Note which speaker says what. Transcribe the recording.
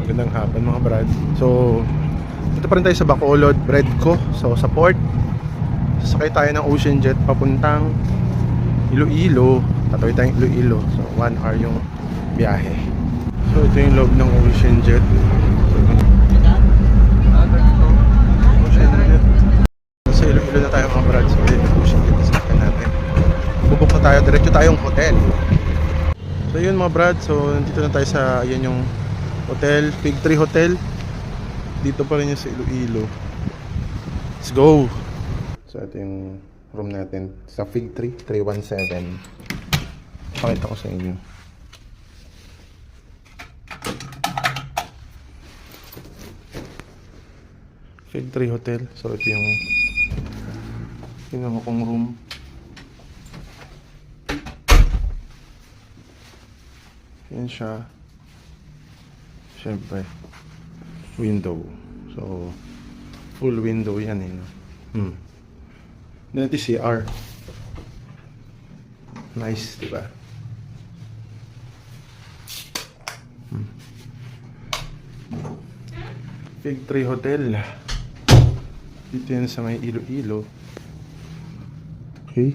Speaker 1: Magandang hapon mga brad. So, dito pa rin tayo sa Bacolod, Breadco. So, sa port, sasakay tayo ng Ocean Jet papuntang Iloilo. Tatawid tayong Iloilo. So, 1 hour yung biyahe. So, ito yung loob ng Ocean Jet. Ocean Jet. Sa Iloilo na tayo mga brad. So, yun yung Ocean Jet. Sasakay natin. Bubuk na tayo. Diretso tayong hotel. So, yun mga brad. So, nandito na tayo sa, yan yung hotel, Fig Tree Hotel. Dito pa rin yung sa Iloilo. Let's go! So ito yung room natin sa Fig Tree 317. Pakita ko sa inyo. Fig Tree Hotel. So ito yung kinuha kong room. Yan siya. Siyempre window. So full window yan eh, no? Then ito CR. Nice, diba? Fig Tree Hotel. Dito yan sa may Iloilo. Okay.